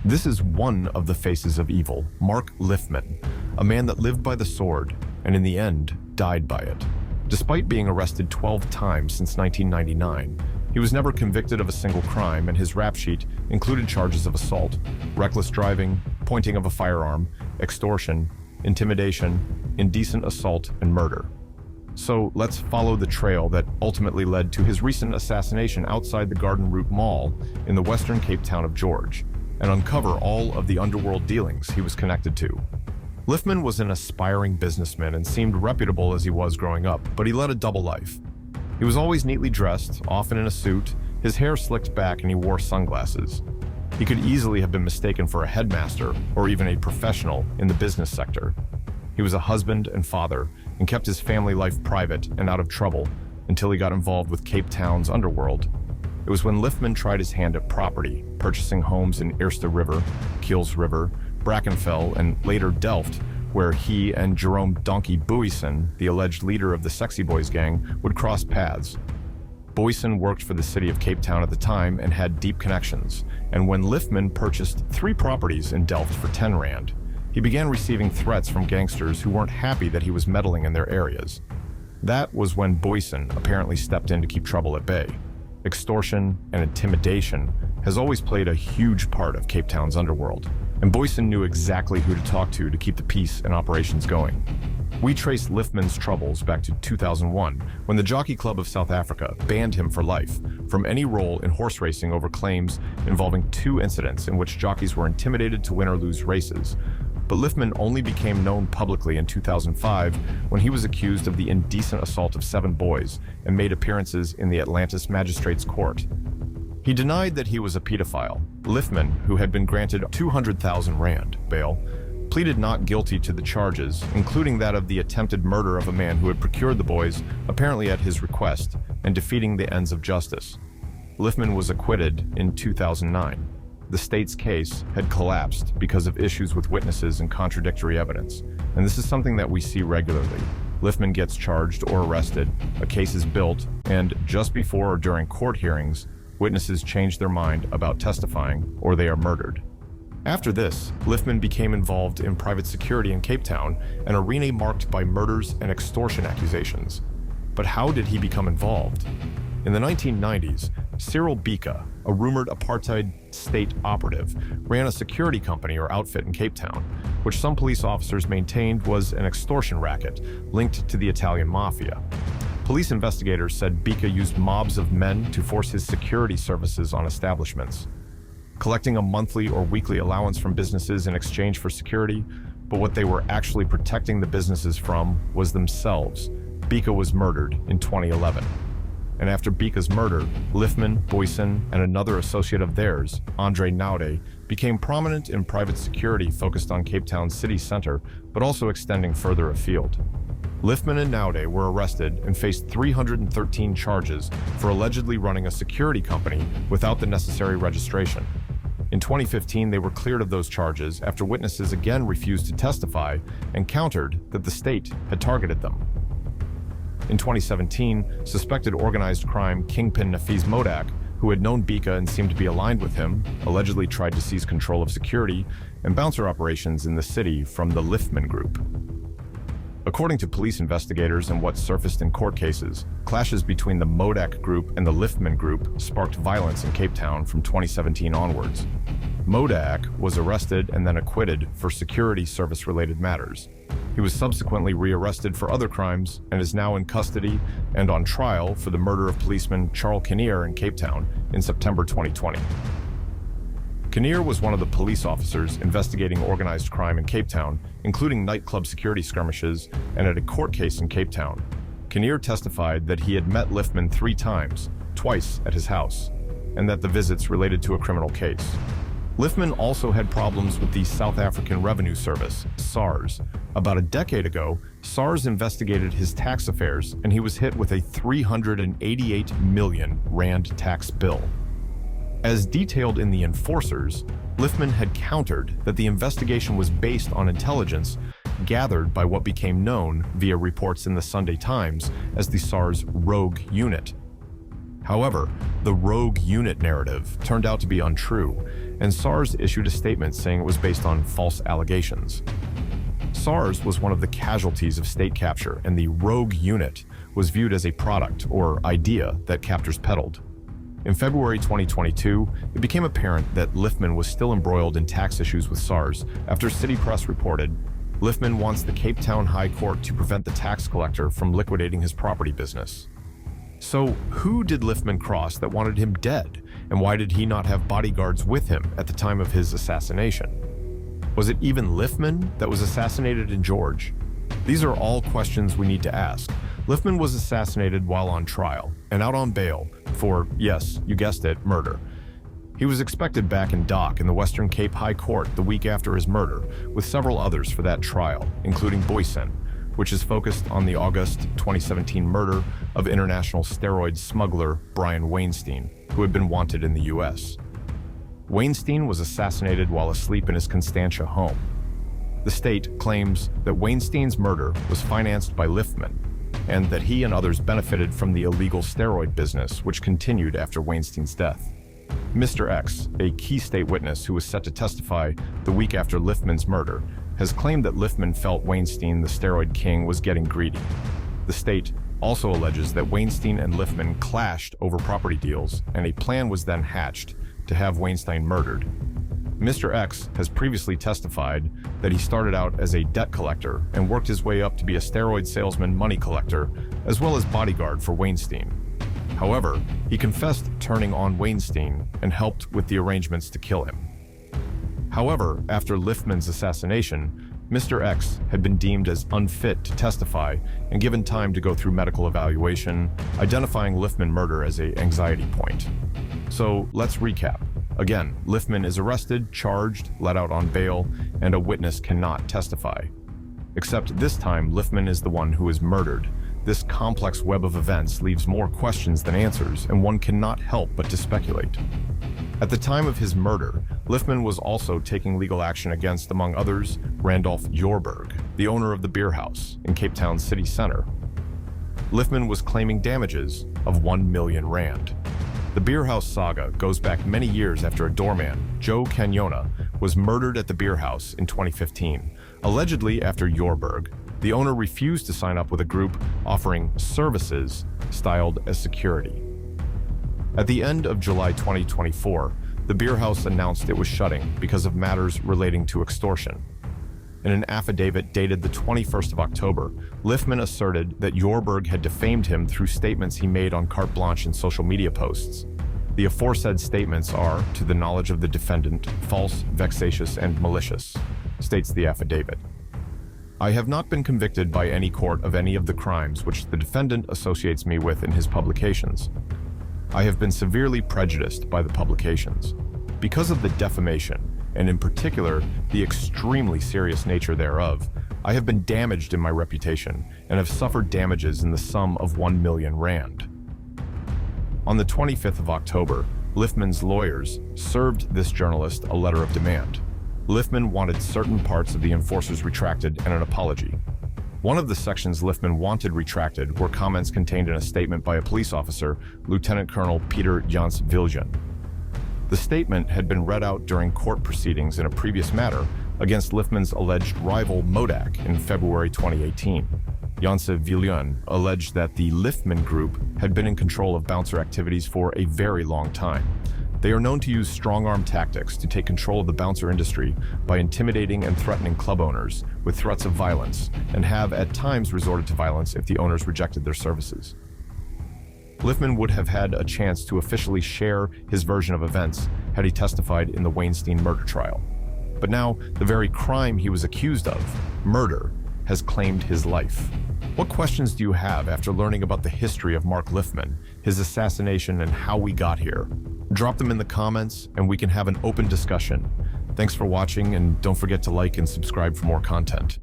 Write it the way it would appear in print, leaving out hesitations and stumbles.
This is one of the faces of evil, Mark Lifman, a man that lived by the sword and in the end died by it. Despite being arrested 12 times since 1999, he was never convicted of a single crime, and his rap sheet included charges of assault, reckless driving, pointing of a firearm, extortion, intimidation, indecent assault, and murder. So let's follow the trail that ultimately led to his recent assassination outside the Garden Route Mall in the western Cape Town of George, and uncover all of the underworld dealings he was connected to. Lifman was an aspiring businessman and seemed reputable as he was growing up, but he led a double life. He was always neatly dressed, often in a suit, his hair slicked back, and he wore sunglasses. He could easily have been mistaken for a headmaster or even a professional in the business sector. He was a husband and father and kept his family life private and out of trouble until he got involved with Cape Town's Underworld. It was when Lifman tried his hand at property, purchasing homes in Eerste River, Kiels River, Brackenfell, and later Delft, where he and Jerome Donkey Boysen, the alleged leader of the Sexy Boys gang, would cross paths. Boysen worked for the city of Cape Town at the time and had deep connections, and when Lifman purchased 3 properties in Delft for 10 rand, he began receiving threats from gangsters who weren't happy that he was meddling in their areas. That was when Boysen apparently stepped in to keep trouble at bay. Extortion and intimidation has always played a huge part of Cape Town's underworld, and Boysen knew exactly who to talk to keep the peace and operations going. We trace Lifman's troubles back to 2001, when the Jockey Club of South Africa banned him for life from any role in horse racing over claims involving 2 incidents in which jockeys were intimidated to win or lose races. But Lifman only became known publicly in 2005 when he was accused of the indecent assault of 7 boys and made appearances in the Atlantis Magistrates Court. He denied that he was a pedophile. Lifman, who had been granted 200,000 rand bail, pleaded not guilty to the charges, including that of the attempted murder of a man who had procured the boys, apparently at his request, and defeating the ends of justice. Lifman was acquitted in 2009. The state's case had collapsed because of issues with witnesses and contradictory evidence, and this is something that we see regularly. Lifman gets charged or arrested, a case is built, and just before or during court hearings, witnesses change their mind about testifying or they are murdered. After this, Lifman became involved in private security in Cape Town, an arena marked by murders and extortion accusations. But how did he become involved? In the 1990s, Cyril Bika, a rumored apartheid state operative, ran a security company or outfit in Cape Town, which some police officers maintained was an extortion racket linked to the Italian mafia. Police investigators said Bika used mobs of men to force his security services on establishments, collecting a monthly or weekly allowance from businesses in exchange for security, but what they were actually protecting the businesses from was themselves. Bika was murdered in 2011. And after Bika's murder, Lifman, Boysen, and another associate of theirs, Andre Naude, became prominent in private security focused on Cape Town's city center, but also extending further afield. Lifman and Naude were arrested and faced 313 charges for allegedly running a security company without the necessary registration. In 2015, they were cleared of those charges after witnesses again refused to testify and countered that the state had targeted them. In 2017, suspected organized crime kingpin Nafiz Modak, who had known Bika and seemed to be aligned with him, allegedly tried to seize control of security and bouncer operations in the city from the Lifman Group. According to police investigators and what surfaced in court cases, clashes between the Modak Group and the Lifman Group sparked violence in Cape Town from 2017 onwards. Modak was arrested and then acquitted for security service-related matters. He was subsequently rearrested for other crimes and is now in custody and on trial for the murder of policeman Charles Kinnear in Cape Town in September 2020. Kinnear was one of the police officers investigating organized crime in Cape Town, including nightclub security skirmishes and at a court case in Cape Town. Kinnear testified that he had met Lifman 3 times, twice at his house, and that the visits related to a criminal case. Lifman also had problems with the South African Revenue Service, SARS. About a decade ago, SARS investigated his tax affairs and he was hit with a 388 million rand tax bill. As detailed in The Enforcers, Lifman had countered that the investigation was based on intelligence gathered by what became known via reports in the Sunday Times as the SARS Rogue Unit. However, the rogue unit narrative turned out to be untrue, and SARS issued a statement saying it was based on false allegations. SARS was one of the casualties of state capture, and the rogue unit was viewed as a product or idea that captors peddled. In February 2022, it became apparent that Lifman was still embroiled in tax issues with SARS after City Press reported Lifman wants the Cape Town High Court to prevent the tax collector from liquidating his property business. So, who did Lifman cross that wanted him dead, and why did he not have bodyguards with him at the time of his assassination? Was it even Lifman that was assassinated in George? These are all questions we need to ask. Lifman was assassinated while on trial and out on bail for, yes, you guessed it, murder. He was expected back in dock in the Western Cape High Court the week after his murder, with several others for that trial, including Boysen, which is focused on the August 2017 murder of international steroid smuggler Brian Weinstein, who had been wanted in the U.S. Weinstein was assassinated while asleep in his Constantia home. The state claims that Weinstein's murder was financed by Lifman, and that he and others benefited from the illegal steroid business, which continued after Weinstein's death. Mr. X, a key state witness who was set to testify the week after Lifman's murder, has claimed that Lifman felt Weinstein, the steroid king, was getting greedy. The state also alleges that Weinstein and Lifman clashed over property deals, and a plan was then hatched to have Weinstein murdered. Mr. X has previously testified that he started out as a debt collector and worked his way up to be a steroid salesman, money collector, as well as bodyguard for Weinstein. However, he confessed turning on Weinstein and helped with the arrangements to kill him. However, after Lifman's assassination, Mr. X had been deemed as unfit to testify and given time to go through medical evaluation, identifying Lifman murder as an anxiety point. So let's recap. Again, Lifman is arrested, charged, let out on bail, and a witness cannot testify. Except this time, Lifman is the one who is murdered. This complex web of events leaves more questions than answers, and one cannot help but to speculate. At the time of his murder, Lifman was also taking legal action against, among others, Randolph Jorberg, the owner of the beer house in Cape Town City Center. Lifman was claiming damages of 1 million rand. The beer house saga goes back many years after a doorman, Joe Canyona, was murdered at the beer house in 2015, allegedly after Jorberg, the owner, refused to sign up with a group offering services styled as security. At the end of July 2024, the beer house announced it was shutting because of matters relating to extortion. In an affidavit dated the 21st of October, Lifman asserted that Jorberg had defamed him through statements he made on carte blanche in social media posts. The aforesaid statements are, to the knowledge of the defendant, false, vexatious, and malicious, states the affidavit. I have not been convicted by any court of any of the crimes which the defendant associates me with in his publications. I have been severely prejudiced by the publications. Because of the defamation, and in particular, the extremely serious nature thereof, I have been damaged in my reputation and have suffered damages in the sum of 1 million rand. On the 25th of October, Lifman's lawyers served this journalist a letter of demand. Lifman wanted certain parts of the enforcers retracted and an apology. One of the sections Lifman wanted retracted were comments contained in a statement by a police officer, Lieutenant Colonel Peter Jans Viljan. The statement had been read out during court proceedings in a previous matter against Lifman's alleged rival Modak in February 2018. Jans Viljan alleged that the Lifman group had been in control of bouncer activities for a very long time. They are known to use strong-arm tactics to take control of the bouncer industry by intimidating and threatening club owners with threats of violence, and have at times resorted to violence if the owners rejected their services. Lifman would have had a chance to officially share his version of events had he testified in the Weinstein murder trial. But now, the very crime he was accused of, murder, has claimed his life. What questions do you have after learning about the history of Mark Lifman, his assassination, and how we got here? Drop them in the comments and we can have an open discussion. Thanks for watching, and don't forget to like and subscribe for more content.